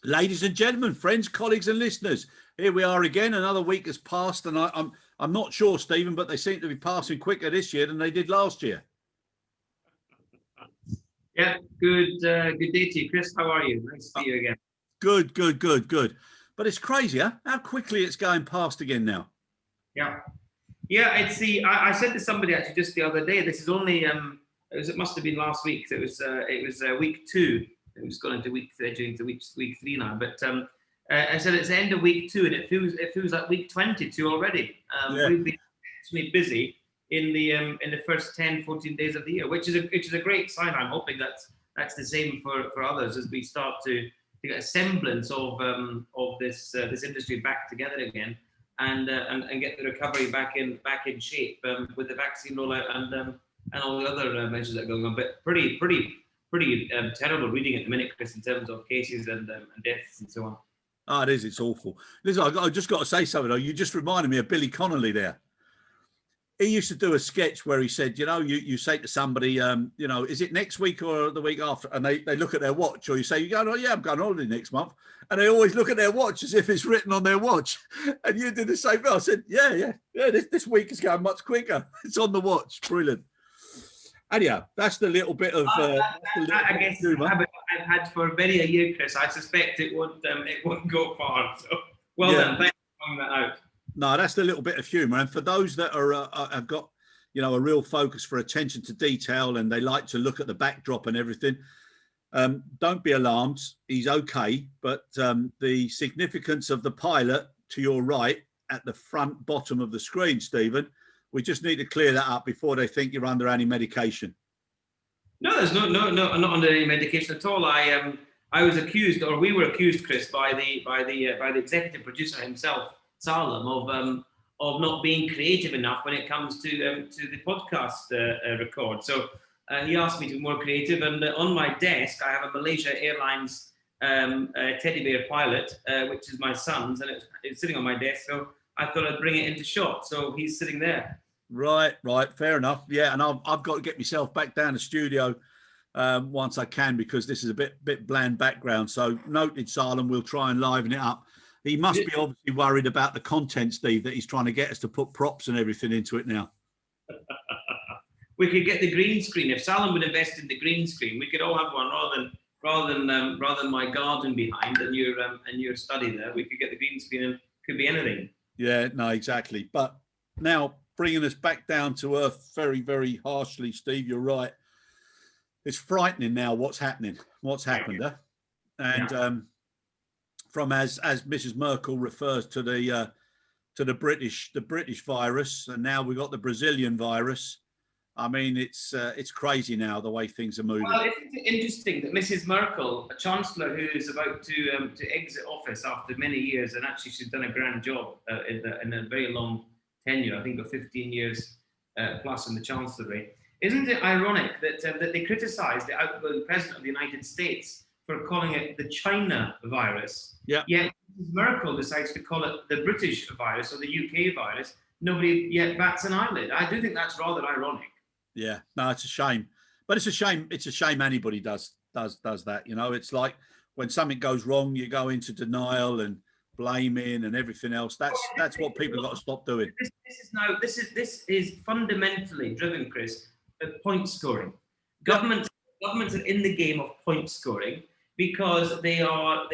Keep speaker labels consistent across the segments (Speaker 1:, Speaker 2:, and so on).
Speaker 1: Ladies and gentlemen, friends, colleagues and listeners, here we are again. Another week has passed, and I'm not sure, Stephen, but they seem to be passing quicker this year than they did last year.
Speaker 2: Yeah, good day to you, Chris. How are you? Nice to see you again.
Speaker 1: Good. But it's crazy, huh? How quickly it's going past again now.
Speaker 2: Yeah. It's I said to somebody actually just the other day. This is only it must have been last week. So it was week 2. It was going into week 3 now. But I said it's the end of week 2, and it feels like week 22 already. We've been extremely busy in the first 10-14 days of the year, which is a great sign. I'm hoping that's the same for others as we start to get a semblance of this industry back together again, and get the recovery back in shape with the vaccine rollout and all the other measures that are going on. But pretty terrible reading at the minute, Chris, in terms of cases and deaths and so on.
Speaker 1: Oh, it is. It's awful. Listen, I just got to say something though. You just reminded me of Billy Connolly there. He used to do a sketch where he said, you say to somebody, is it next week or the week after? And they look at their watch, or you say, oh, yeah, I'm going on holiday next month. And they always look at their watch as if it's written on their watch. And you did the same thing. I said, yeah, this week is going much quicker. It's on the watch. Brilliant. Anyhow, that's the little bit of.
Speaker 2: I guess the habit I've had for many a year, Chris. I suspect it won't go far. So well done. Thanks for pointing that out.
Speaker 1: No, that's the little bit of humour. And for those that have got, a real focus for attention to detail, and they like to look at the backdrop and everything, don't be alarmed. He's okay. But the significance of the pilot to your right at the front bottom of the screen, Stephen, we just need to clear that up before they think you're under any medication.
Speaker 2: No, there's no, I'm not under any medication at all. I was accused, or we were accused, Chris, by the executive producer himself, Salem, of not being creative enough when it comes to the podcast record. So he asked me to be more creative, and on my desk I have a Malaysia Airlines teddy bear pilot, which is my son's, and it's sitting on my desk. So I thought I'd bring it into shot. So he's sitting there.
Speaker 1: Right, fair enough. Yeah, and I've got to get myself back down the studio once I can, because this is a bit bland background. So noted, Salem, we'll try and liven it up. He must be obviously worried about the content, Steve, that he's trying to get us to put props and everything into it now.
Speaker 2: We could get the green screen. If Salem would invest in the green screen, we could all have one rather than my garden behind and your study there. We could get the green screen, and could be anything.
Speaker 1: Yeah, no, exactly. But now bringing us back down to earth very, very harshly, Steve, you're right. It's frightening now what's happened. And yeah. From as Mrs. Merkel refers to the British virus, and now we've got the Brazilian virus. I mean, it's crazy now the way things are moving.
Speaker 2: Well, isn't it interesting that Mrs. Merkel, a chancellor who is about to exit office after many years, and actually she's done a grand job in a very long tenure, I think of 15 years plus in the chancellery. Isn't it ironic that they criticised the outgoing president of the United States for calling it the China virus?
Speaker 1: Yeah.
Speaker 2: Yet Mrs. Merkel decides to call it the British virus or the UK virus. Nobody yet bats an eyelid. I do think that's rather ironic.
Speaker 1: Yeah, no, it's a shame. But it's a shame. It's a shame anybody does that. It's like when something goes wrong, you go into denial and blaming and everything else. That's what people have got to stop doing.
Speaker 2: This is fundamentally driven, Chris, at point scoring. Governments are in the game of point scoring because they want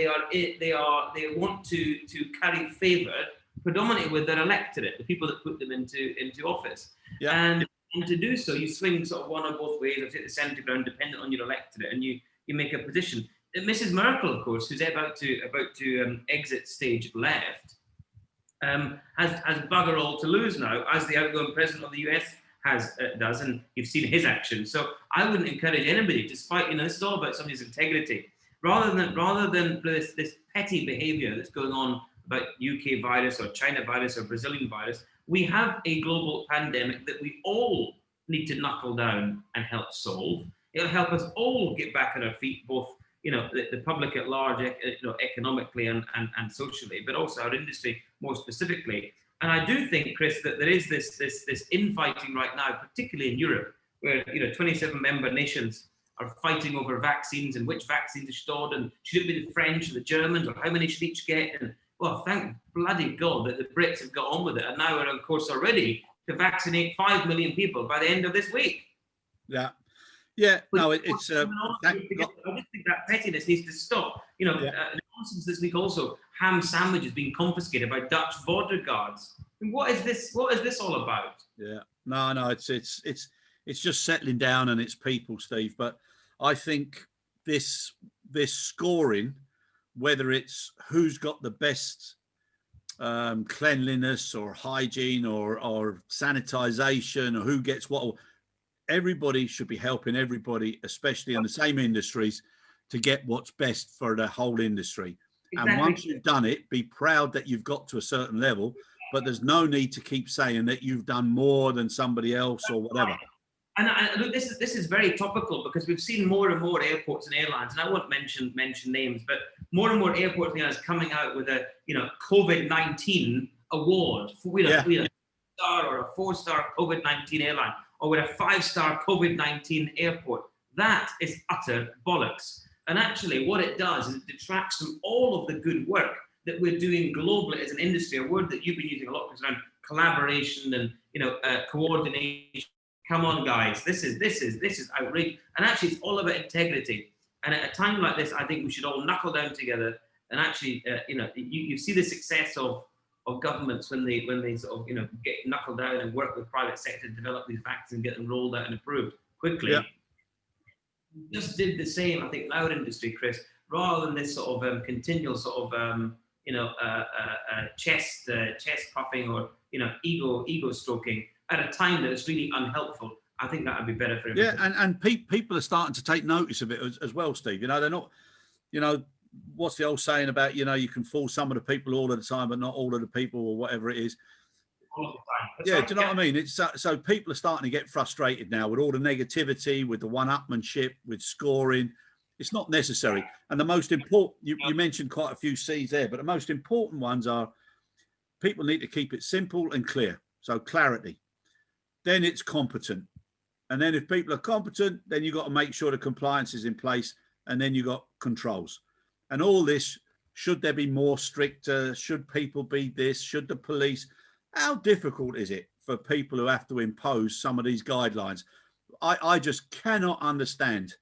Speaker 2: to carry favour predominantly with their electorate, the people that put them into office. Yeah. And to do so, you swing sort of one or both ways, or take the centre ground, dependent on your electorate, and you make a position. Mrs. Merkel, of course, who's about to exit stage left, has bugger all to lose now, as the outgoing president of the US does, and you've seen his actions. So I wouldn't encourage anybody, despite this is all about somebody's integrity, rather than this petty behaviour that's going on about UK virus or China virus or Brazilian virus. We have a global pandemic that we all need to knuckle down and help solve. It'll help us all get back on our feet, both the public at large, economically and socially, but also our industry more specifically. And I do think, Chris, that there is this infighting right now, particularly in Europe, where 27 member nations are fighting over vaccines and which vaccines are stored, and should it be the French or the Germans, or how many should each get? And well, thank bloody God that the Brits have got on with it and now are on course already to vaccinate 5 million people by the end of this week.
Speaker 1: Yeah. Yeah, no, it's.
Speaker 2: I just think that pettiness needs to stop. You know, nonsense this week also. Ham sandwiches being confiscated by Dutch border guards. I mean, what is this? What is this all about?
Speaker 1: Yeah, no, it's just settling down and it's people, Steve. But I think this scoring, whether it's who's got the best cleanliness or hygiene or sanitization or who gets what. Everybody should be helping everybody, especially in the same industries, to get what's best for the whole industry. Exactly. And once you've done it, be proud that you've got to a certain level, but there's no need to keep saying that you've done more than somebody else or whatever.
Speaker 2: And look, this is very topical because we've seen more and more airports and airlines, and I won't mention names, but more and more airports and airlines coming out with a COVID-19 award for a 3-star or a 4-star COVID-19 airline, or with a 5-star COVID-19 airport. That is utter bollocks. And actually what it does is it detracts from all of the good work that we're doing globally as an industry, a word that you've been using a lot around collaboration and coordination. Come on, guys, this is outrageous. And actually it's all about integrity. And at a time like this, I think we should all knuckle down together and actually, you see the success of governments when they sort of get knuckled down and work with private sector to develop these vaccines and get them rolled out and approved quickly. Yeah. We just did the same, I think, in our industry, Chris, rather than this sort of continual sort of chest puffing or ego stroking at a time that is really unhelpful. I think that would be better for everyone.
Speaker 1: Yeah, and people are starting to take notice of it as well, Steve. They're not, what's the old saying about, you can fool some of the people all of the time, but not all of the people or whatever it is.
Speaker 2: All of the time.
Speaker 1: That's right. Do you know what I mean? It's so people are starting to get frustrated now with all the negativity, with the one-upmanship, with scoring. It's not necessary. And the most important, you mentioned quite a few C's there, but the most important ones are people need to keep it simple and clear. So clarity. Then it's competent. And then if people are competent, then you've got to make sure the compliance is in place. And then you've got controls. And all this, should there be more stricter? Should people be this? Should the police? How difficult is it for people who have to impose some of these guidelines? I just cannot understand,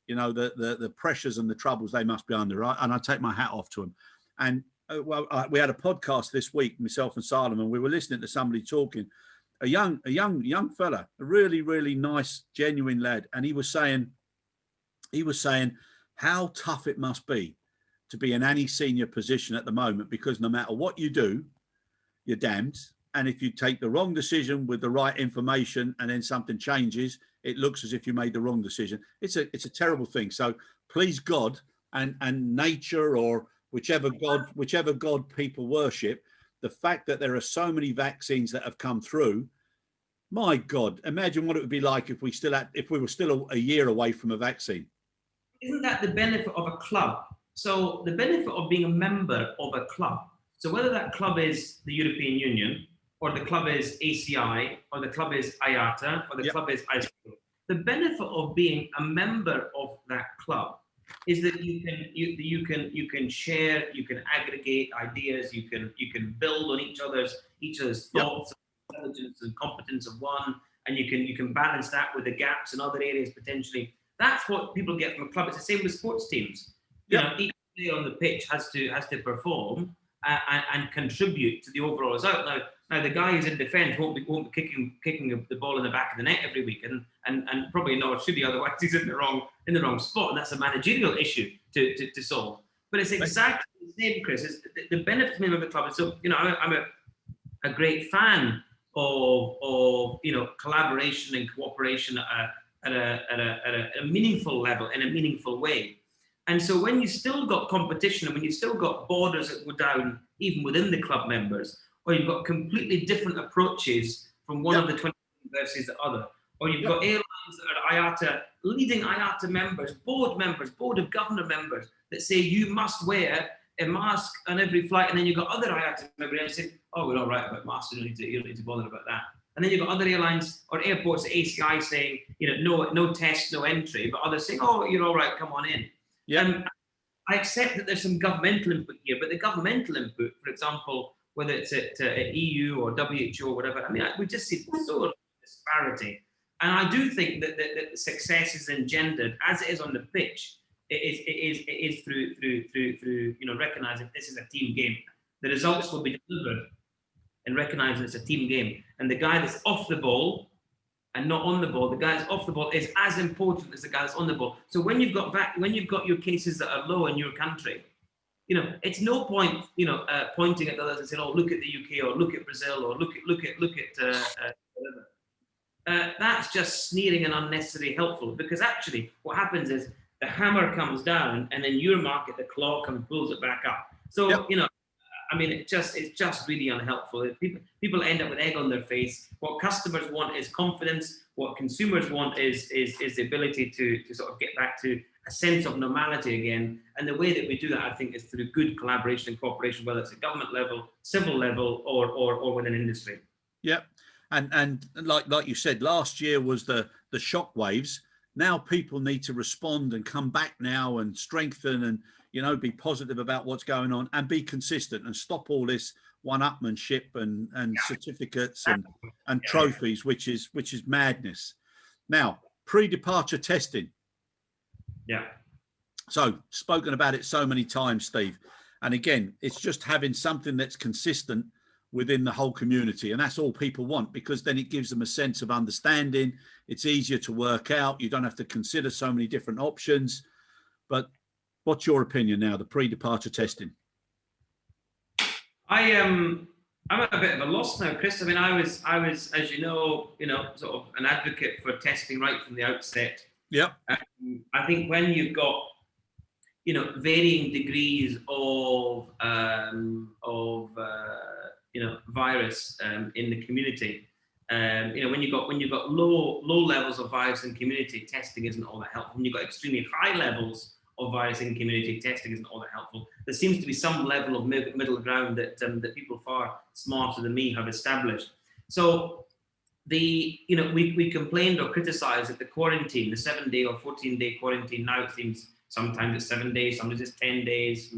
Speaker 1: the pressures and the troubles they must be under. And I take my hat off to them. And we had a podcast this week, myself and Solomon. We were listening to somebody talking, a young fella, a really, really nice, genuine lad. And he was saying how tough it must be to be in any senior position at the moment, because no matter what you do, you're damned. And if you take the wrong decision with the right information and then something changes, it looks as if you made the wrong decision. It's a terrible thing. So please God and nature or whichever God people worship, the fact that there are so many vaccines that have come through, my God, imagine what it would be like if we were still a year away from a vaccine.
Speaker 2: Isn't that the benefit of a club? So the benefit of being a member of a club. So whether that club is the European Union, or the club is ACI, or the club is IATA, or the club is ISO, the benefit of being a member of that club is that you can share, you can aggregate ideas, you can build on each other's thoughts, intelligence and competence of one, and you can balance that with the gaps in other areas potentially. That's what people get from a club. It's the same with sports teams. Each player on the pitch has to perform and contribute to the overall result. Now the guy who's in defence won't be kicking the ball in the back of the net every week, and probably not should be, otherwise he's in the wrong spot, and that's a managerial issue to solve. But it's exactly the same, Chris. It's the benefit to me of the club. And so I'm a great fan of collaboration and cooperation at a meaningful level, in a meaningful way. And so when you still got competition, and when you've still got borders that go down even within the club members, or you've got completely different approaches from one of the 20 versus the other, or you've got airlines that are IATA, leading IATA members, board of governor members that say you must wear a mask on every flight, and then you've got other IATA members saying, oh, we're all right about masks, you don't need to bother about that. And then you've got other airlines or airports, ACI saying, no test, no entry, but others saying, oh, you're all right, come on in.
Speaker 1: Yeah.
Speaker 2: I accept that there's some governmental input here, but the governmental input, for example, whether it's at EU or WHO or whatever, I mean, we just see so much disparity. And I do think that the success is engendered, as it is on the pitch, it is through recognizing this is a team game. The results will be delivered in recognizing it's a team game. And the guy that's off the ball and not on the ball, the guy that's off the ball is as important as the guy that's on the ball. So when you've got your cases that are low in your country, it's no point, pointing at the others and saying, "Oh, look at the UK, or look at Brazil, or look at whatever." That's just sneering and unnecessarily helpful, because actually what happens is the hammer comes down, and in your market the claw comes and pulls it back up. So
Speaker 1: Yep.
Speaker 2: I mean, it's just really unhelpful. People end up with egg on their face. What customers want is confidence. What consumers want is the ability to sort of get back to a sense of normality again. And the way that we do that, I think, is through good collaboration and cooperation, whether it's at government level, civil level, or within industry.
Speaker 1: Yep. And like you said, last year was the shock waves. Now people need to respond and come back now and strengthen and be positive about what's going on and be consistent and stop all this one-upmanship and certificates and trophies, which is madness. Now, pre-departure testing.
Speaker 2: Yeah.
Speaker 1: So spoken about it so many times, Steve. And again, it's just having something that's consistent within the whole community. And that's all people want, because then it gives them a sense of understanding. It's easier to work out. You don't have to consider so many different options. But what's your opinion now, the pre-departure testing?
Speaker 2: I'm at a bit of a loss now, Chris. I mean, I was, as you know, sort of an advocate for testing right from the outset.
Speaker 1: Yep.
Speaker 2: I think when you've got, varying degrees of virus in the community, when you've got low levels of virus in community, testing isn't all that helpful. When you've got extremely high levels of virus in community, testing isn't all that helpful. There seems to be some level of middle ground that people far smarter than me have established. So we complained or criticised that the quarantine, the 7-day or 14-day quarantine, now it seems sometimes it's 7 days, sometimes it's 10 days,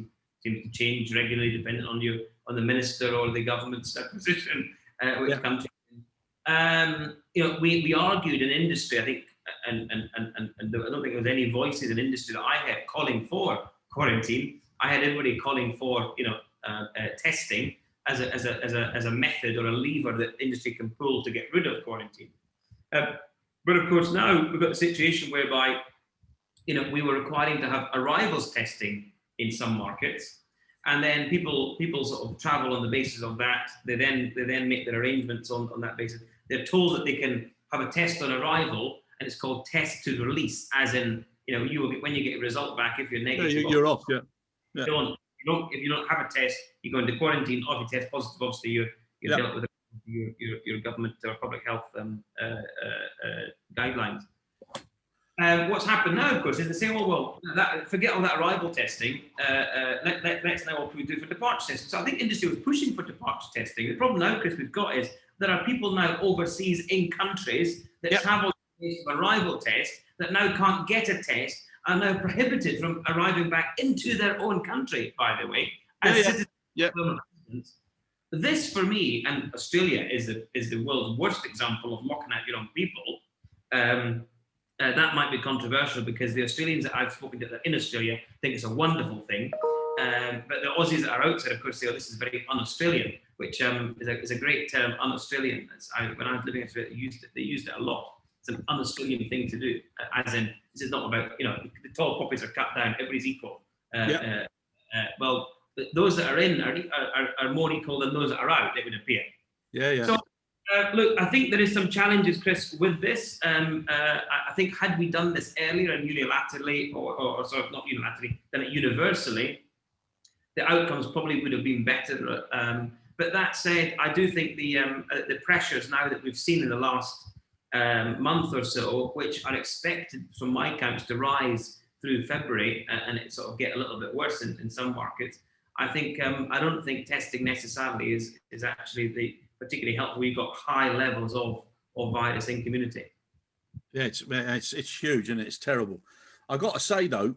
Speaker 2: seems to change regularly depending on the minister or the government's position, which country. We argued in industry, I think, and I don't think there was any voices in industry that I had calling for quarantine. I had everybody calling for testing as a method or a lever that industry can pull to get rid of quarantine. But of course now we've got a situation whereby we were requiring to have arrivals testing in some markets, and then people sort of travel on the basis of that. They then make their arrangements on that basis. They're told that they can have a test on arrival, and it's called test to release, as in, you will get, when you get a result back, if you're negative,
Speaker 1: you're off. Yeah.
Speaker 2: If you don't have a test, you go into quarantine. Or if you test positive, obviously you're dealt with your government or public health guidelines. What's happened now, of course, is they say, "Oh well, forget all that arrival testing. Let's now what we do for departure testing." So I think industry was pushing for departure testing. The problem now, Chris, we've got is there are people now overseas in countries that travel of arrival test that now can't get a test, are now prohibited from arriving back into their own country, by the way, as citizens. This, for me, and Australia is the world's worst example of locking out your own people. That might be controversial, because the Australians that I've spoken to in Australia think it's a wonderful thing. But the Aussies that are outside, of course, say, "Oh, this is very un-Australian," which is a great term, un-Australian. When I was living in Australia, they used it a lot. It's an un-Australian thing to do, as in, this is not about, the tall poppies are cut down, everybody's equal. Well, those that are in are more equal than those that are out, it would appear. So, look, I think there is some challenges, Chris, with this. I think had we done this earlier and unilaterally, or sort of not unilaterally, done it universally, the outcomes probably would have been better. But that said, I do think the pressures now that we've seen in the last month or so, which are expected from my counts to rise through February, and it sort of get a little bit worse in some markets. I think I don't think testing necessarily is actually particularly helpful. We've got high levels of virus in community.
Speaker 1: Yeah, it's huge and it's terrible. I got to say though,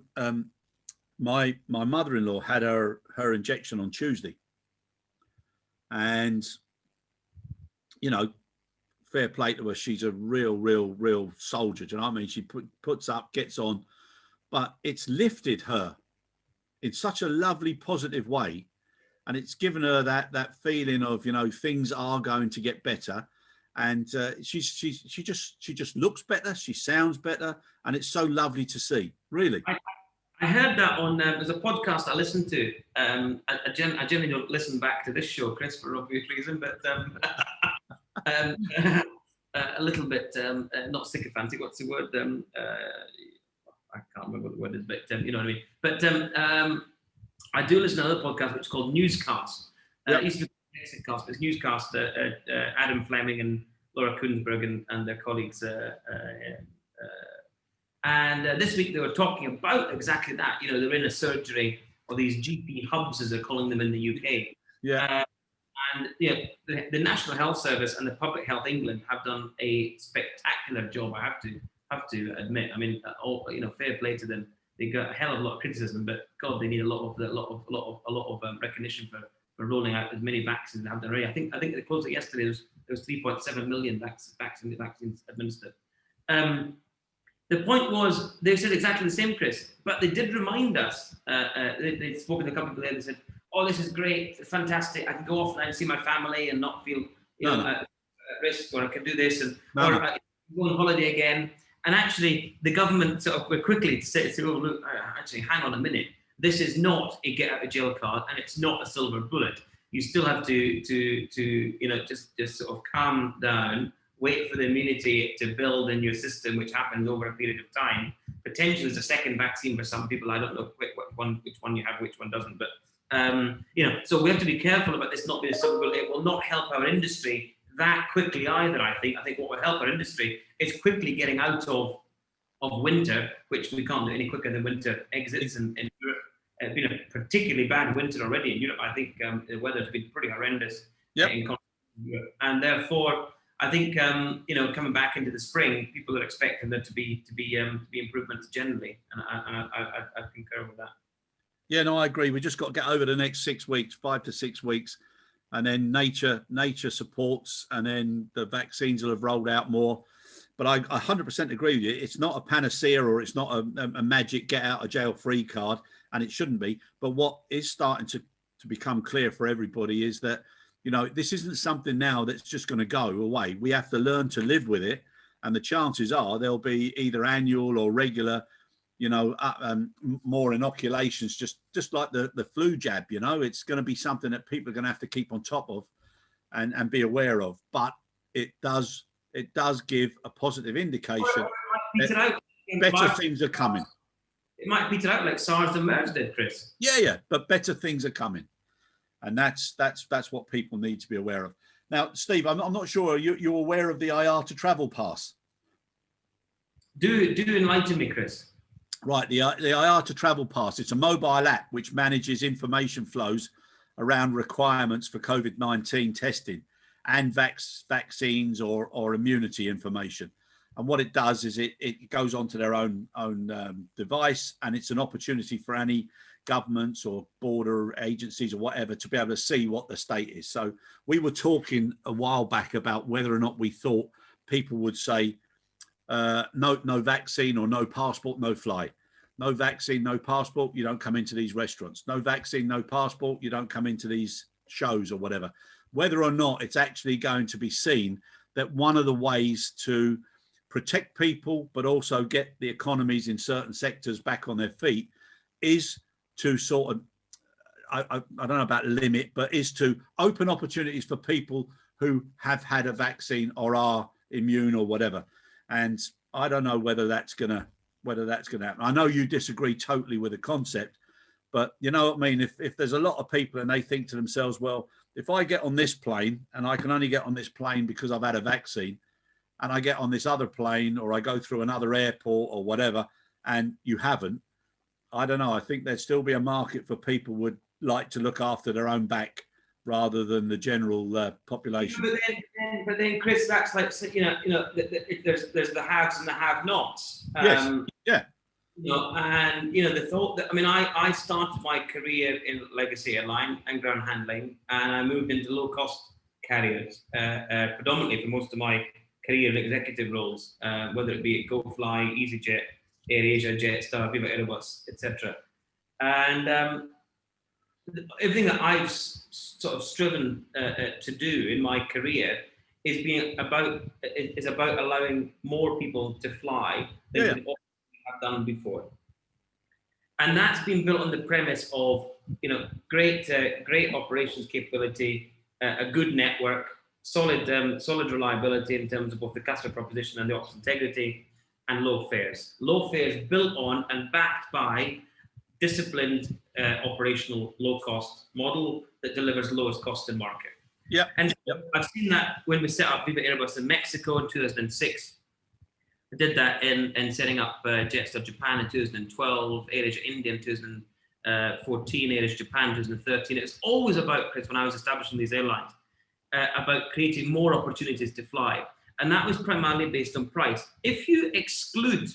Speaker 1: my mother-in-law had her injection on Tuesday, and you know, fair play to her. She's a real soldier. Do you know what I mean? She puts up, gets on, but it's lifted her in such a lovely, positive way, and it's given her that feeling of, you know, things are going to get better. And she just looks better. She sounds better, and it's so lovely to see. Really,
Speaker 2: I heard that on there's a podcast I listened to. I generally don't listen back to this show, Chris, for obvious reason, but a little bit not sycophantic. What's the word? I can't remember what the word is, but you know what I mean. But I do listen to another podcast which is called Newscast. It used to be Exit Cast, but it's Newscast. Adam Fleming and Laura Kunsberg and their colleagues. And this week they were talking about exactly that. You know, they're in a surgery, or these GP hubs, as they're calling them in the UK.
Speaker 1: yeah.
Speaker 2: And yeah, the National Health Service and the Public Health England have done a spectacular job. I have to admit. I mean, fair play to them. They got a hell of a lot of criticism, but God, they need a lot of recognition for rolling out as many vaccines as they have done already. I think they closed it yesterday. There was 3.7 million vaccines administered. The point was, they said exactly the same, Chris, but they did remind us. They'd spoken to a couple of people there. They said, "Oh, this is great, it's fantastic. I can go offline and see my family and not feel at risk, or I can do this, and or I can go on holiday again." And actually, the government sort of were quickly to say, "Oh, look, actually, hang on a minute. This is not a get out of jail card, and it's not a silver bullet. You still have to just sort of calm down, wait for the immunity to build in your system, which happens over a period of time. Potentially, there's a second vaccine for some people. I don't know which one you have, which one doesn't, but so we have to be careful about this not being a silver bullet. It will not help our industry that quickly either. I think what will help our industry is quickly getting out of winter, which we can't do any quicker than winter exits in Europe. It's been a particularly bad winter already in Europe. I think the weather's been pretty horrendous in Europe, and therefore I think coming back into the spring, people are expecting there to be improvements generally, and I concur with that.
Speaker 1: Yeah, no, I agree. We just got to get over the next 6 weeks, 5 to 6 weeks, and then nature supports, and then the vaccines will have rolled out more. But I 100% agree with you. It's not a panacea, or it's not a magic get out of jail free card, and it shouldn't be. But what is starting to become clear for everybody is that, this isn't something now that's just going to go away. We have to learn to live with it, and the chances are there'll be either annual or regular, more inoculations, just like the flu jab. It's going to be something that people are going to have to keep on top of and be aware of. But it does give a positive indication that better things are coming.
Speaker 2: It might peter out like SARS and MERS did, Chris.
Speaker 1: Yeah, but better things are coming, and that's what people need to be aware of. Now, Steve, I'm not sure you're aware of the IATA travel pass.
Speaker 2: Do enlighten me, Chris.
Speaker 1: Right, the IATA travel pass. It's a mobile app which manages information flows around requirements for COVID-19 testing and vaccines or immunity information. And what it does is it goes onto their own device, and it's an opportunity for any governments or border agencies or whatever to be able to see what the state is. So we were talking a while back about whether or not we thought people would say no vaccine or no passport, no fly. No vaccine, no passport, you don't come into these restaurants. No vaccine, no passport, you don't come into these shows or whatever. Whether or not it's actually going to be seen that one of the ways to protect people, but also get the economies in certain sectors back on their feet, is to sort of, I don't know about limit, but is to open opportunities for people who have had a vaccine or are immune or whatever. And I don't know whether that's going to happen. I know you disagree totally with the concept, but you know what I mean? If there's a lot of people and they think to themselves, well, if I get on this plane and I can only get on this plane because I've had a vaccine, and I get on this other plane or I go through another airport or whatever, and you haven't, I don't know. I think there'd still be a market for people who would like to look after their own back rather than the general population.
Speaker 2: But then, Chris, that's like, there's the haves and the have-nots.
Speaker 1: Yes. Yeah.
Speaker 2: And the thought that, I started my career in legacy airline and ground handling, and I moved into low-cost carriers, predominantly for most of my career in executive roles, whether it be at GoFly, EasyJet, AirAsia, Jetstar, Viva Airbus, etc. And everything that I've sort of striven to do in my career is about allowing more people to fly than we have done before. And that's been built on the premise of great operations capability, a good network, solid reliability in terms of both the customer proposition and the ops integrity, and low fares. Low fares built on and backed by disciplined operational low-cost model that delivers lowest cost in market.
Speaker 1: Yeah.
Speaker 2: And I've seen that when we set up Viva Airbus in Mexico in 2006. I did that in setting up Jetstar Japan in 2012, AirAsia India in 2014, AirAsia Japan in 2013. It was always about, Chris, when I was establishing these airlines, about creating more opportunities to fly. And that was primarily based on price. If you exclude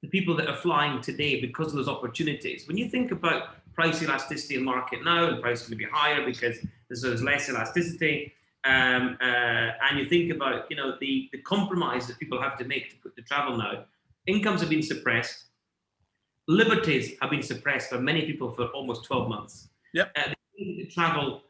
Speaker 2: the people that are flying today because of those opportunities, when you think about price elasticity in market now, the price is going to be higher because there's less elasticity, and you think about the compromise that people have to make to travel now. Incomes have been suppressed, liberties have been suppressed for many people for almost 12 months.
Speaker 1: Yep.
Speaker 2: To travel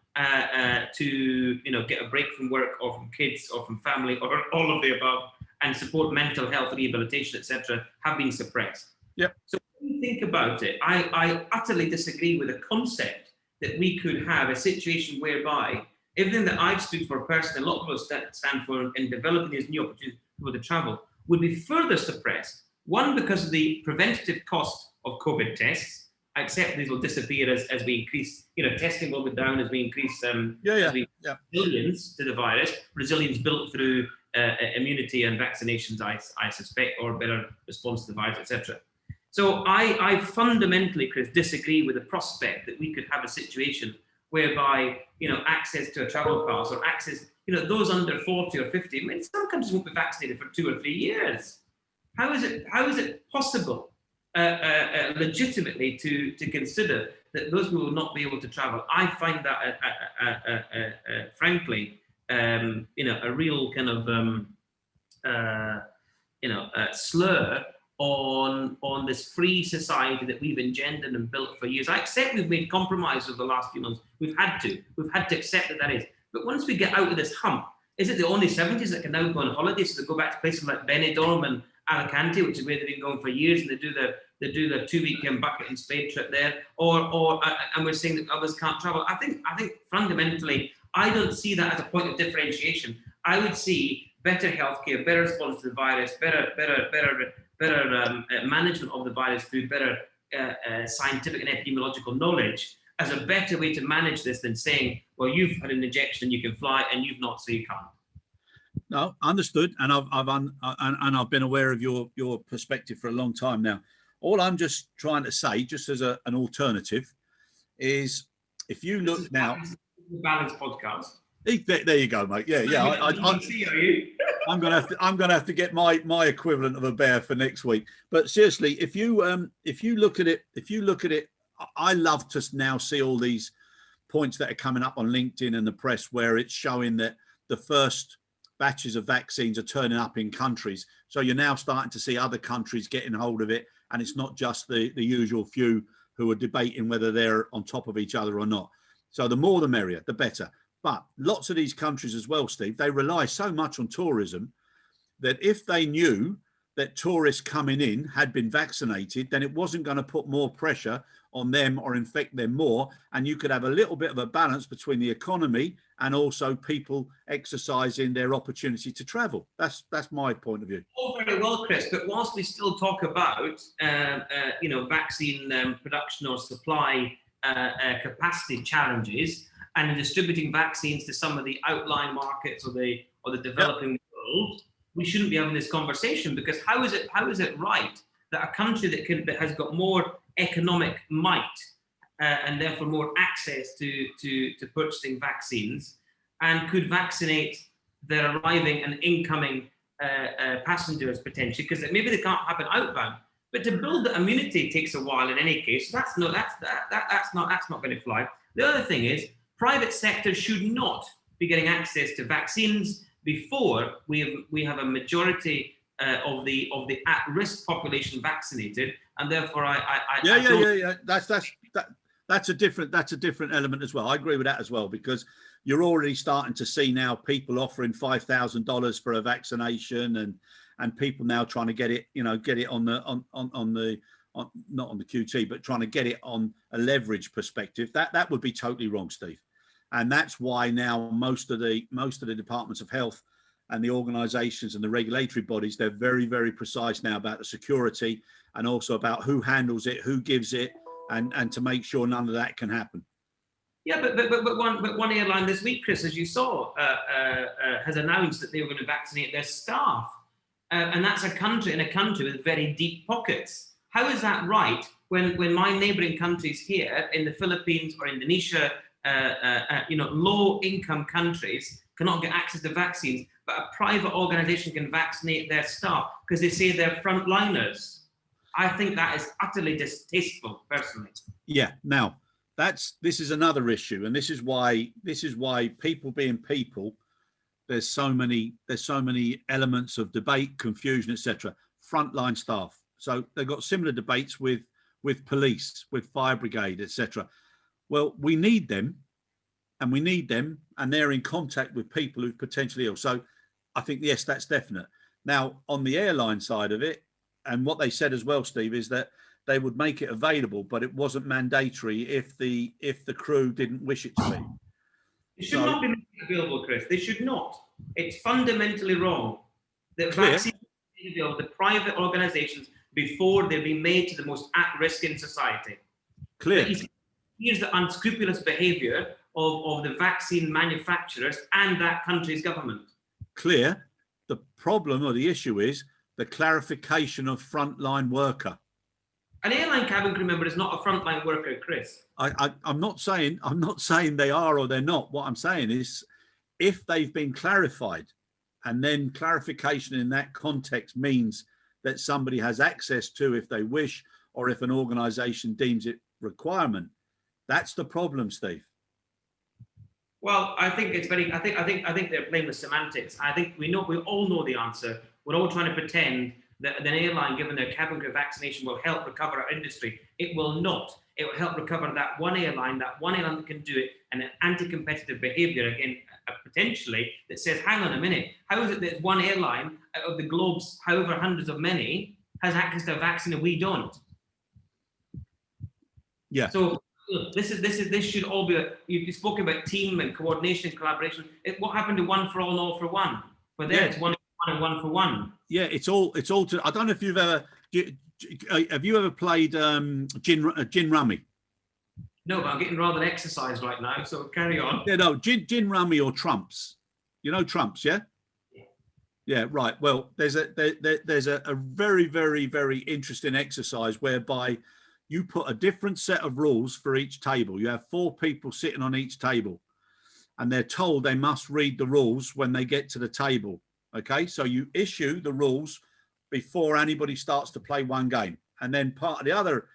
Speaker 2: to get a break from work or from kids or from family or all of the above, and support mental health, rehabilitation, etc., have been suppressed.
Speaker 1: Yep.
Speaker 2: So when you think about it, I utterly disagree with the concept that we could have a situation whereby everything that I've stood for personally, a lot of us stand for in developing these new opportunities for the travel, would be further suppressed. One, because of the preventative cost of COVID tests. I accept these will disappear as we increase, testing will go down as we increase resilience to the virus. Resilience built through immunity and vaccinations, I suspect, or better response to the virus, etc. So I fundamentally, Chris, disagree with the prospect that we could have a situation whereby, access to a travel pass or access, those under 40 or 50, some countries won't be vaccinated for 2 or 3 years. How is it possible legitimately to consider that those people will not be able to travel? I find that frankly, a real kind of slur on this free society that we've engendered and built for years. I accept we've made compromises over the last few months. We've had to accept that is. But once we get out of this hump, is it the only 70s that can now go on holiday? So they go back to places like Benidorm and Alicante, which is where they've been going for years, and they do the 2-week bucket and spade trip there, and we're saying that others can't travel. I think fundamentally, I don't see that as a point of differentiation. I would see better healthcare, better response to the virus, better management of the virus through better scientific and epidemiological knowledge as a better way to manage this than saying, well, you've had an injection and you can fly, and you've not, so you can't.
Speaker 1: No, understood, and I've been aware of your perspective for a long time now. All I'm just trying to say, just as an alternative, is if you look now,
Speaker 2: the Balance podcast.
Speaker 1: There you go, mate. Yeah. I'm gonna have to get my equivalent of a bear for next week. But seriously, if you look at it, I love to now see all these points that are coming up on LinkedIn and the press where it's showing that the first batches of vaccines are turning up in countries. So you're now starting to see other countries getting hold of it, and it's not just the usual few who are debating whether they're on top of each other or not. So the more the merrier, the better. But lots of these countries as well, Steve, they rely so much on tourism that if they knew that tourists coming in had been vaccinated, then it wasn't going to put more pressure on them or infect them more. And you could have a little bit of a balance between the economy and also people exercising their opportunity to travel. That's my point of view.
Speaker 2: Oh, very well, Chris. But whilst we still talk about, vaccine production or supply capacity challenges, and distributing vaccines to some of the outlying markets or the developing world, we shouldn't be having this conversation, because how is it right that a country that has got more economic might and therefore more access to purchasing vaccines, and could vaccinate their arriving and incoming passengers potentially, because maybe they can't happen outbound. But to build the immunity takes a while in any case. So that's not going to fly. The other thing is, private sector should not be getting access to vaccines before we have a majority of the at-risk population vaccinated, and therefore
Speaker 1: that's a different element as well. I agree with that as well, because you're already starting to see now people offering $5,000 for a vaccination, and people now trying to get it on the not on the QT, but trying to get it on a leverage perspective. That would be totally wrong, Steve. And that's why now most of the departments of health and the organisations and the regulatory bodies, they're very, very precise now about the security, and also about who handles it, who gives it, and to make sure none of that can happen.
Speaker 2: Yeah, but one airline this week, Chris, as you saw, has announced that they were going to vaccinate their staff, and that's a country with very deep pockets. How is that right when my neighbouring countries here in the Philippines or Indonesia, low-income countries, cannot get access to vaccines, but a private organisation can vaccinate their staff because they say they're frontliners? I think that is utterly distasteful, personally.
Speaker 1: Yeah. Now, this is another issue, and this is why people being people, there's so many elements of debate, confusion, etc. Frontline staff. So they've got similar debates with police, with fire brigade, etc. Well, we need them, and they're in contact with people who're potentially ill. So I think, yes, that's definite. Now, on the airline side of it, and what they said as well, Steve, is that they would make it available, but it wasn't mandatory if the crew didn't wish it to be.
Speaker 2: It should not be made available, Chris. They should not. It's fundamentally wrong that vaccines are available to private organisations before they're being made to the most at-risk in society.
Speaker 1: Clear.
Speaker 2: Here's the unscrupulous behaviour of the vaccine manufacturers and that country's government. Clear.
Speaker 1: The problem or the issue is the clarification of frontline worker.
Speaker 2: An airline cabin crew member is not a frontline worker, Chris.
Speaker 1: I'm not saying they are or they're not. What I'm saying is, if they've been clarified, and then clarification in that context means that somebody has access to, if they wish, or if an organisation deems it requirement, that's the problem, Steve.
Speaker 2: Well, I think it's very. I think they're playing with semantics. I think we all know the answer. We're all trying to pretend that an airline, given their cabin crew vaccination, will help recover our industry. It will not. It will help recover that one airline that can do it, and an anti-competitive behaviour, again, potentially, that says, hang on a minute, how is it that one airline out of the globe's however hundreds of many has access to a vaccine and we don't?
Speaker 1: Yeah.
Speaker 2: So this should all be. You spoke about team and coordination, collaboration. What happened to one for all and all for one? But there, it's one and one for one.
Speaker 1: Yeah, it's all to. I don't know if you've ever. Have you ever played gin rummy?
Speaker 2: No, but I'm getting rather exercise right now, so carry on.
Speaker 1: Yeah, no, gin rummy or trumps. You know trumps, yeah? Yeah, right. Well, there's a very, very, very interesting exercise whereby you put a different set of rules for each table. You have 4 people sitting on each table, and they're told they must read the rules when they get to the table. Okay, so you issue the rules before anybody starts to play one game. And then part of the other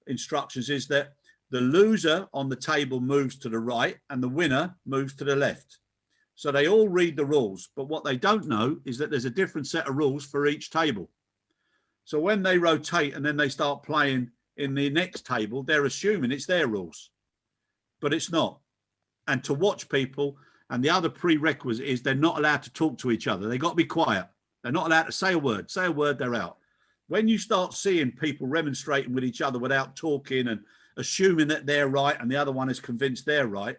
Speaker 1: instructions is that the loser on the table moves to the right and the winner moves to the left. So they all read the rules, but what they don't know is that there's a different set of rules for each table. So when they rotate and then they start playing in the next table, they're assuming it's their rules, but it's not. And to watch people, and the other prerequisite is they're not allowed to talk to each other. They've got to be quiet. They're not allowed to say a word. Say a word, they're out. When you start seeing people remonstrating with each other without talking and assuming that they're right and the other one is convinced they're right,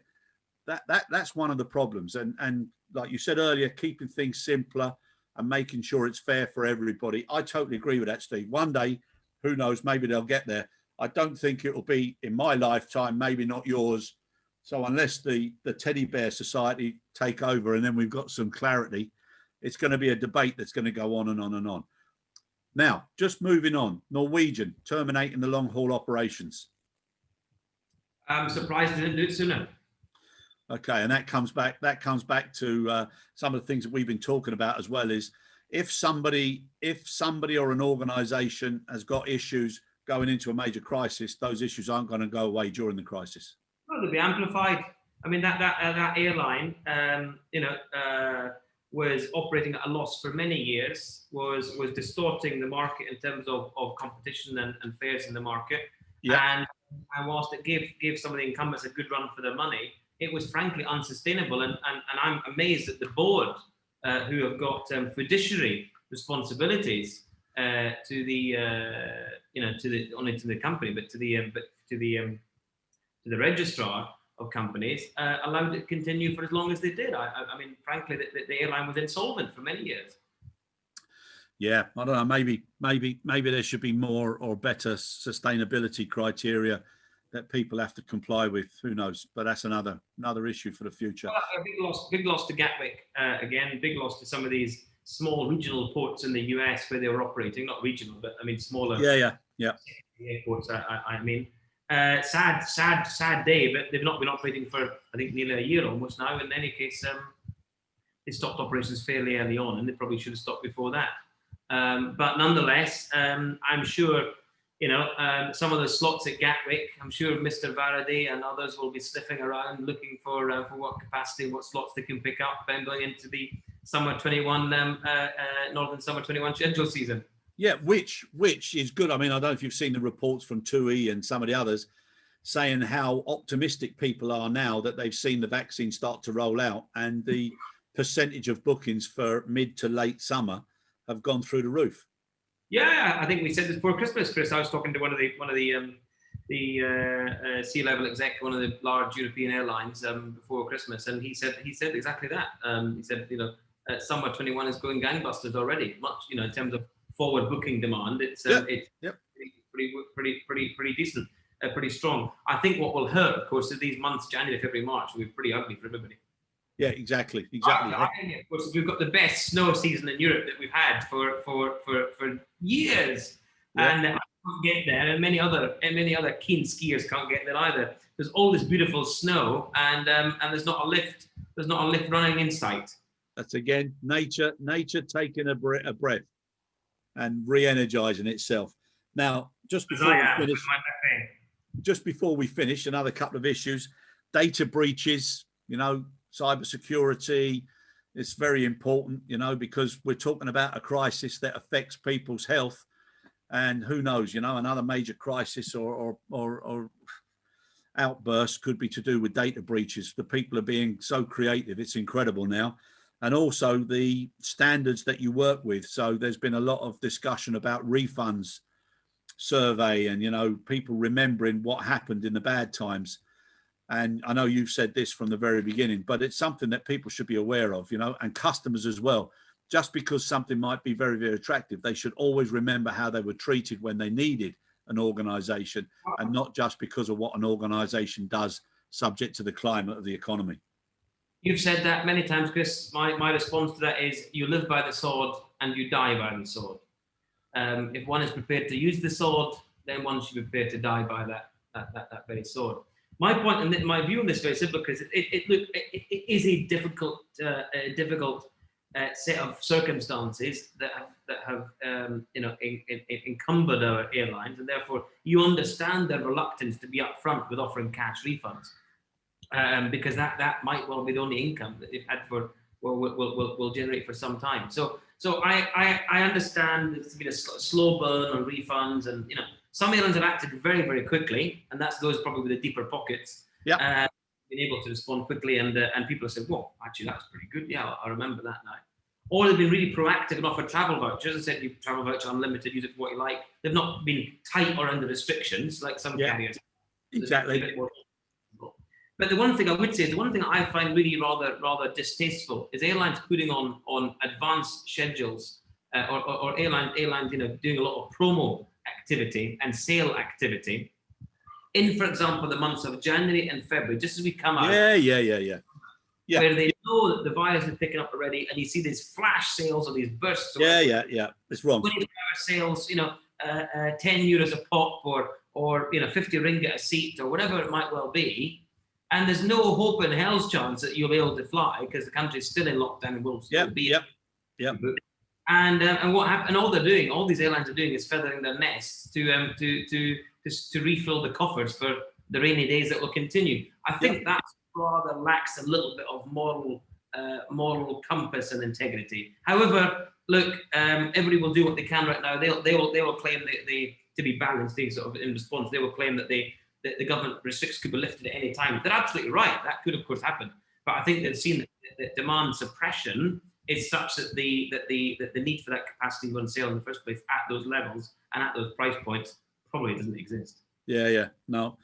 Speaker 1: that's one of the problems. And like you said earlier, keeping things simpler and making sure it's fair for everybody. I totally agree with that, Steve. One day, who knows, maybe they'll get there. I don't think it will be in my lifetime, maybe not yours. So unless the Teddy Bear Society take over and then we've got some clarity, it's going to be a debate that's going to go on and on and on. Now, just moving on, Norwegian terminating the long haul operations.
Speaker 2: I'm surprised they didn't do it sooner.
Speaker 1: Okay, and that comes back to some of the things that we've been talking about as well. Is if somebody or an organisation has got issues going into a major crisis, those issues aren't going to go away during the crisis.
Speaker 2: Well, they'll be amplified. I mean, that airline, was operating at a loss for many years, was distorting the market in terms of competition and fares in the market.
Speaker 1: Yeah.
Speaker 2: And whilst it gave some of the incumbents a good run for their money, it was frankly unsustainable. And I'm amazed that the board, who have got fiduciary responsibilities to the only to the company, but to the registrar of companies, allowed it to continue for as long as they did. I mean, frankly, the airline was insolvent for many years.
Speaker 1: Yeah, I don't know. Maybe there should be more or better sustainability criteria that people have to comply with. Who knows? But that's another issue for the future.
Speaker 2: Well, big loss to Gatwick again. Big loss to some of these small regional ports in the US where they were operating. Not regional, but I mean smaller.
Speaker 1: Yeah.
Speaker 2: Airports. I mean, sad day. But they've not been operating for I think nearly a year almost now. In any case, they stopped operations fairly early on, and they probably should have stopped before that. But nonetheless, I'm sure, some of the slots at Gatwick, I'm sure Mr. Varady and others will be sniffing around looking for what capacity, what slots they can pick up and going into the summer 21, Northern Summer 21 schedule season.
Speaker 1: Yeah, which is good. I mean, I don't know if you've seen the reports from TUI and some of the others saying how optimistic people are now that they've seen the vaccine start to roll out, and the percentage of bookings for mid to late summer have gone through the roof.
Speaker 2: Yeah, I think we said this before Christmas, Chris. I was talking to one of the C-level exec, one of the large European airlines before Christmas, and he said exactly that. He said, summer 21 is going gangbusters already. Much, in terms of forward booking demand, it's pretty decent, pretty strong. I think what will hurt, of course, is these months, January, February, March, will be pretty ugly for everybody.
Speaker 1: Yeah, exactly.
Speaker 2: Of course, we've got the best snow season in Europe that we've had for years, and I can't get there, and many other keen skiers can't get there either. There's all this beautiful snow, and there's not a lift. There's not a lift running in sight. That's
Speaker 1: again nature taking a breath and re-energizing itself. Now, just before we finish, another couple of issues: data breaches. Cybersecurity is very important, because we're talking about a crisis that affects people's health, and who knows, another major crisis or outburst could be to do with data breaches. The people are being so creative; it's incredible now, and also the standards that you work with. So there's been a lot of discussion about refunds survey, and people remembering what happened in the bad times. And I know you've said this from the very beginning, but it's something that people should be aware of, and customers as well. Just because something might be very, very attractive, they should always remember how they were treated when they needed an organisation, and not just because of what an organisation does, subject to the climate of the economy.
Speaker 2: You've said that many times, Chris. My response to that is you live by the sword and you die by the sword. If one is prepared to use the sword, then one should be prepared to die by that very sword. My point and my view on this is very simple, because it is a difficult set of circumstances that have encumbered our airlines, and therefore you understand their reluctance to be upfront with offering cash refunds, because that might well be the only income that they've had will generate for some time. So I understand there's been a slow burn on refunds, and some airlines have acted very, very quickly, and that's those probably with the deeper pockets.
Speaker 1: Yeah.
Speaker 2: Been able to respond quickly, and people have said, "Well, actually, that's pretty good. Yeah, I remember that now." Or they've been really proactive and offered travel vouchers and said, "You travel voucher unlimited, use it for what you like." They've not been tight or under restrictions like some carriers.
Speaker 1: Exactly.
Speaker 2: But the one thing I would say is the one thing I find really rather distasteful is airlines putting on advanced schedules, or airlines doing a lot of promo activity and sale activity in, for example, the months of January and February, just as we come out.
Speaker 1: Yeah.
Speaker 2: Where they know that the virus is picking up already, and you see these flash sales or these bursts.
Speaker 1: Yeah. It's wrong.
Speaker 2: 24-hour sales, 10 euros a pop or 50 ringgit a seat or whatever it might well be, and there's no hope in hell's chance that you'll be able to fly because the country's still in lockdown and will still be.
Speaker 1: Yep.
Speaker 2: And what happened? And all these airlines are doing is feathering their nests to refill the coffers for the rainy days that will continue. I think that rather lacks a little bit of moral compass and integrity. However, look, everybody will do what they can right now. They will claim to be balanced. They sort of in response, they will claim that the government restrictions could be lifted at any time. They're absolutely right. That could, of course, happen. But I think they've seen that demand suppression is such that the need for that capacity on sale in the first place at those levels and at those price points probably doesn't exist.
Speaker 1: No.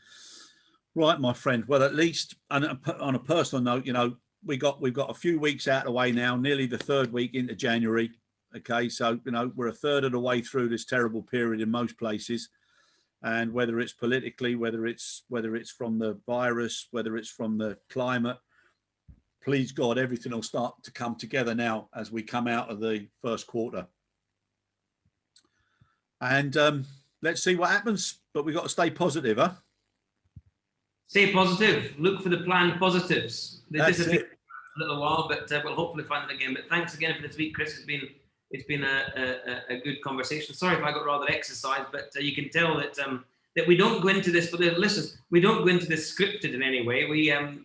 Speaker 1: Right, my friend. Well, at least on a personal note, we've got a few weeks out of the way now, nearly the third week into January. Okay, so we're a third of the way through this terrible period in most places, and whether it's politically, whether it's from the virus, whether it's from the climate, please God, everything will start to come together now as we come out of the first quarter. And let's see what happens. But we've got to stay positive, huh?
Speaker 2: Stay positive. Look for the planned positives.
Speaker 1: That's
Speaker 2: this has
Speaker 1: it.
Speaker 2: been a little while, but we'll hopefully find it again. But thanks again for this week, Chris. It's been a good conversation. Sorry if I got rather exercised, but you can tell that we don't go into this for the listeners. We don't go into this scripted in any way.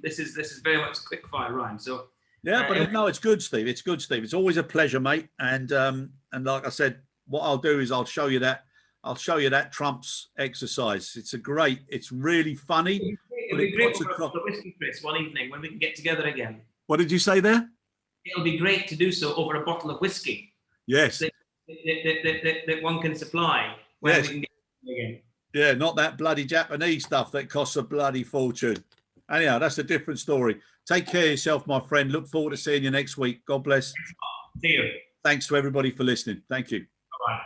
Speaker 2: This is very much a quick fire rhyme. So
Speaker 1: but no, it's good, Steve. It's good, Steve. It's always a pleasure, mate. And like I said, what I'll do is I'll show you that Trump's exercise. It's really funny.
Speaker 2: It'll be great for the whiskey, Chris, one evening when we can get together again.
Speaker 1: What did you say there?
Speaker 2: It'll be great to do so over a bottle of whiskey.
Speaker 1: Yes.
Speaker 2: That one can supply when we can get together again.
Speaker 1: Yeah, not that bloody Japanese stuff that costs a bloody fortune. Anyhow, that's a different story. Take care of yourself, my friend. Look forward to seeing you next week. God bless.
Speaker 2: See you.
Speaker 1: Thanks to everybody for listening. Thank you.
Speaker 2: Bye-bye.